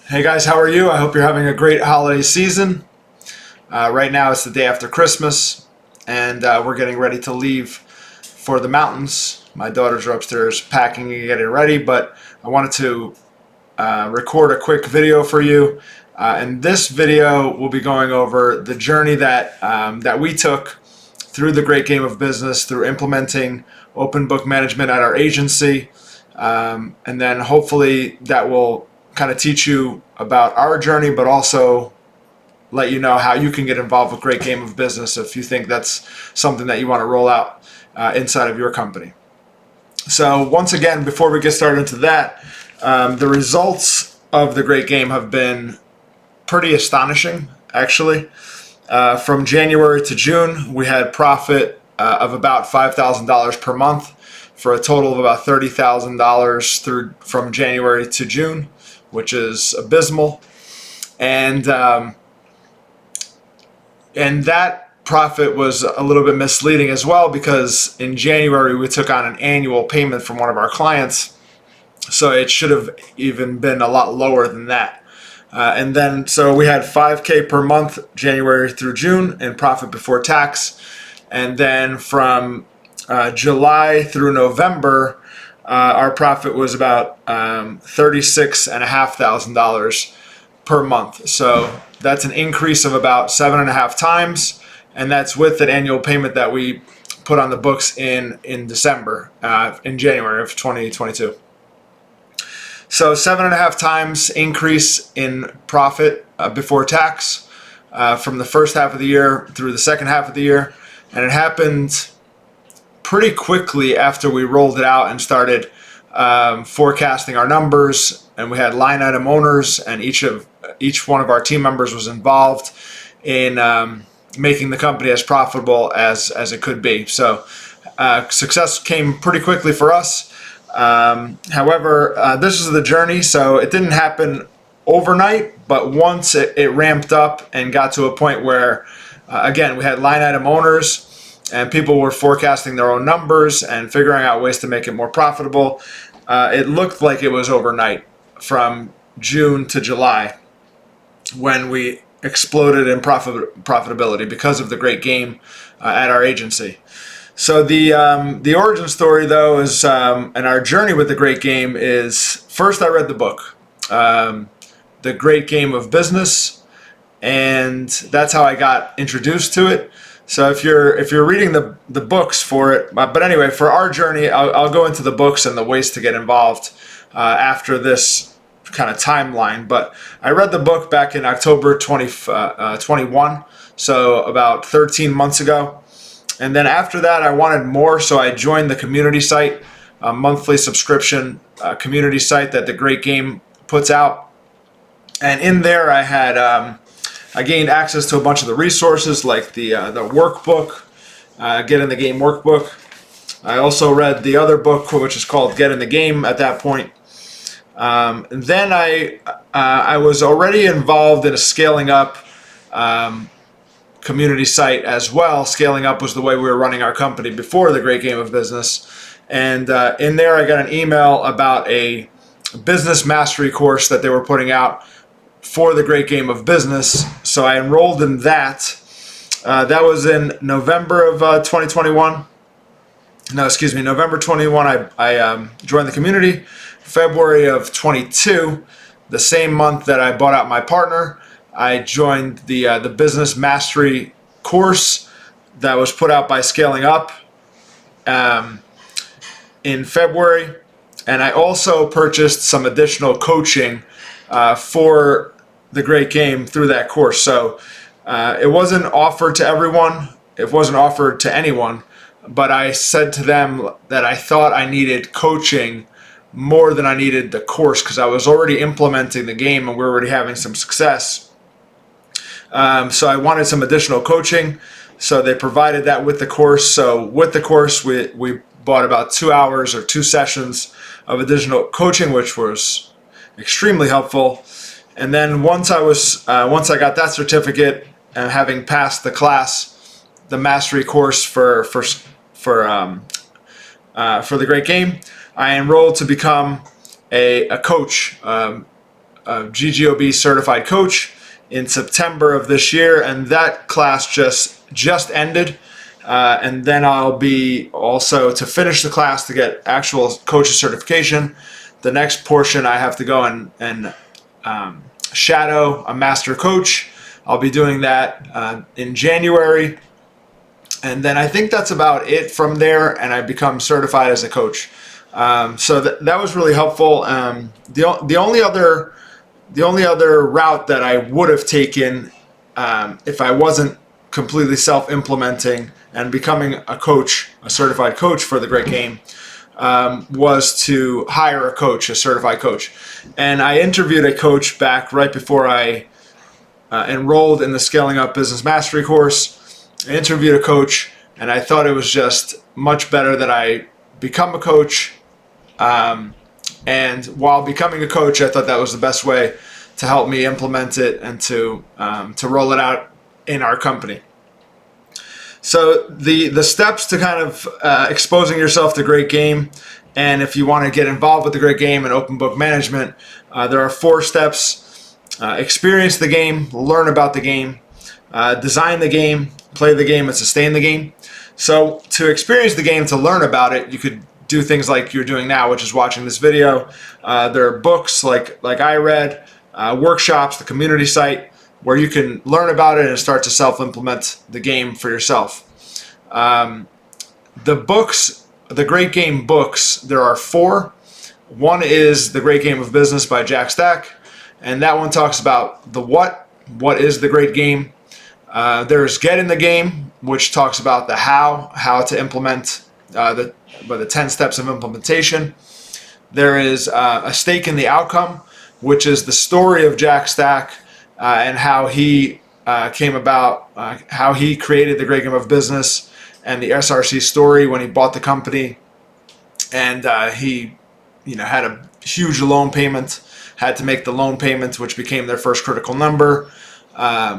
Hey guys, how are you? I hope you're having a great holiday season. Right now it's the day after Christmas, and we're getting ready to leave for the mountains. My daughters are upstairs packing and getting ready, but I wanted to record a quick video for you. In this video, we'll be going over the journey that we took through the great game of business, through implementing open book management at our agency, and then hopefully that will kind of teach you about our journey, but also let you know how you can get involved with great game of business if you think that's something that you want to roll out inside of your company. So once again, before we get started into that, the results of the great game have been pretty astonishing, actually. From January to June, we had profit of about $5,000 per month for a total of about $30,000 from January to June, which is abysmal. And that profit was a little bit misleading as well, because in January we took on an annual payment from one of our clients, so it should have even been a lot lower than that. And then so we had $5K per month January through June in profit before tax, and then from July through November our profit was about $36,500 per month. So that's an increase of about 7.5 times, and that's with an annual payment that we put on the books in December, in January of 2022. So 7.5 times increase in profit before tax from the first half of the year through the second half of the year, and it happened pretty quickly after we rolled it out and started forecasting our numbers, and we had line item owners, and each one of our team members was involved in making the company as profitable as it could be. So success came pretty quickly for us. However, this is the journey, so it didn't happen overnight, but once it ramped up and got to a point where, again, we had line item owners and people were forecasting their own numbers and figuring out ways to make it more profitable. It looked like it was overnight from June to July when we exploded in profitability because of the great game at our agency. So the origin story, though, is and our journey with the great game is, first I read the book, The Great Game of Business, and that's how I got introduced to it. So if you're reading the books for it, but anyway, for our journey, I'll go into the books and the ways to get involved after this kind of timeline. But I read the book back in October 2021, so about 13 months ago. And then after that, I wanted more, so I joined the community site, a monthly subscription community site that the Great Game puts out. And in there, I gained access to a bunch of the resources, like the workbook, Get in the Game workbook. I also read the other book, which is called Get in the Game at that point. Then I was already involved in a scaling up community site as well. Scaling up was the way we were running our company before the Great Game of Business. And in there, I got an email about a business mastery course that they were putting out for the Great Game of Business. So I enrolled in that. That was in November of 2021. No, excuse me, November 21. I joined the community. February of 22, the same month that I bought out my partner, I joined the business mastery course that was put out by Scaling Up in February. And I also purchased some additional coaching for the Great Game through that course. So it wasn't offered to everyone. It wasn't offered to anyone. But I said to them that I thought I needed coaching more than I needed the course, because I was already implementing the game and we were already having some success. So I wanted some additional coaching. So they provided that with the course. So with the course, we bought about 2 hours or 2 sessions of additional coaching, which was extremely helpful. And then once I got that certificate and having passed the class, the mastery course for the Great Game, I enrolled to become a coach, GGOB certified coach in September of this year, and that class just ended. And then I'll be also, to finish the class to get actual coach's certification, the next portion I have to go and shadow a master coach. I'll be doing that in January. And then I think that's about it from there, and I become certified as a coach. So that was really helpful. The only other route that I would have taken if I wasn't completely self-implementing and becoming a coach, a certified coach for the Great Game, was to hire a coach, a certified coach. And I interviewed a coach back right before I enrolled in the Scaling Up Business Mastery course. I interviewed a coach, and I thought it was just much better that I become a coach. And while becoming a coach, I thought that was the best way to help me implement it and to roll it out in our company. So the steps to kind of exposing yourself to Great Game, and if you want to get involved with the Great Game and open book management, there are 4 steps. Experience the game, learn about the game, design the game, play the game, and sustain the game. So to experience the game, to learn about it, you could do things like you're doing now, which is watching this video. There are books like I read, workshops, the community site, where you can learn about it and start to self-implement the game for yourself. The books, the Great Game books, there are 4. One is The Great Game of Business by Jack Stack, and that one talks about the what is the Great Game. There's Get in the Game, which talks about the how to implement the 10 steps of implementation. There is A Stake in the Outcome, which is the story of Jack Stack and how he came about, how he created the Great Game of Business and the SRC story when he bought the company. And he had a huge loan payment, had to make the loan payment, which became their first critical number.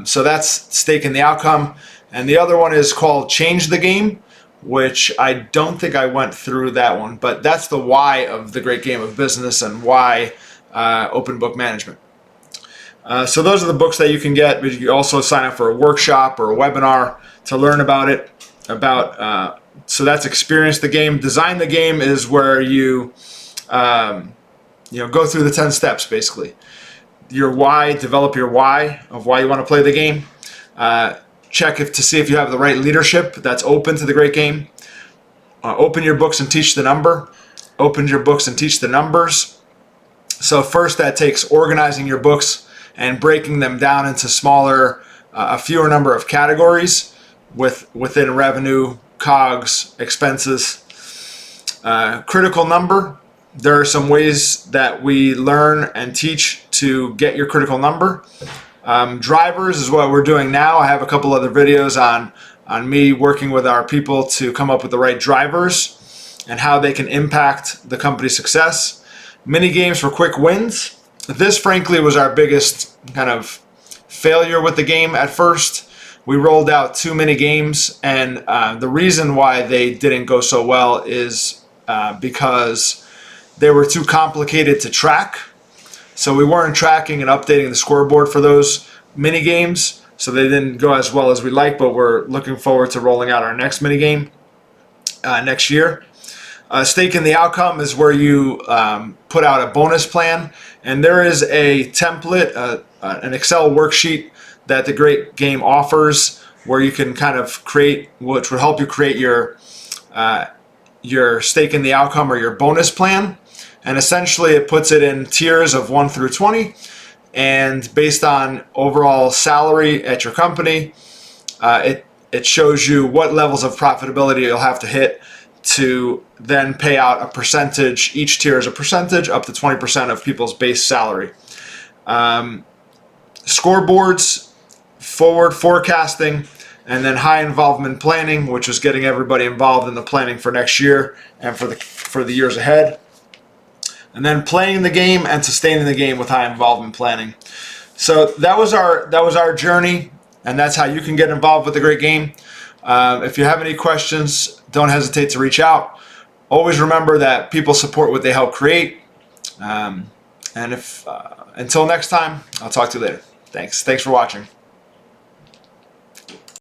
So that's Stake in the Outcome. And the other one is called Change the Game, which I don't think I went through that one, but that's the why of the Great Game of Business and why open book management. So those are the books that you can get, but you can also sign up for a workshop or a webinar to learn about it. So that's experience the game. Design the game is where you go through the 10 steps, basically. Your why, develop your why of why you want to play the game. Check to see if you have the right leadership that's open to the Great Game. Open your books and teach the number. Open your books and teach the numbers. So first, that takes organizing your books and breaking them down into smaller, a fewer number of categories within revenue, COGS, expenses. Critical number. There are some ways that we learn and teach to get your critical number. Drivers is what we're doing now. I have a couple other videos on me working with our people to come up with the right drivers and how they can impact the company's success. Mini games for quick wins. This, frankly, was our biggest kind of failure with the game at first. We rolled out 2 mini games, and the reason why they didn't go so well is because they were too complicated to track. So we weren't tracking and updating the scoreboard for those mini games, so they didn't go as well as we like, but we're looking forward to rolling out our next mini game next year. Stake in the Outcome is where you put out a bonus plan, and there is a template, an Excel worksheet that the Great Game offers where you can kind of create, which will help you create your stake in the outcome or your bonus plan. And essentially it puts it in tiers of 1 through 20, and based on overall salary at your company, it shows you what levels of profitability you'll have to hit to then pay out a percentage. Each tier is a percentage up to 20% of people's base salary. Scoreboards, forward forecasting, and then high involvement planning, which is getting everybody involved in the planning for next year and for the years ahead. And then playing the game and sustaining the game with high involvement planning. So that was our journey, and that's how you can get involved with the Great Game. If you have any questions, don't hesitate to reach out. Always remember that people support what they help create. And until next time, I'll talk to you later. Thanks for watching.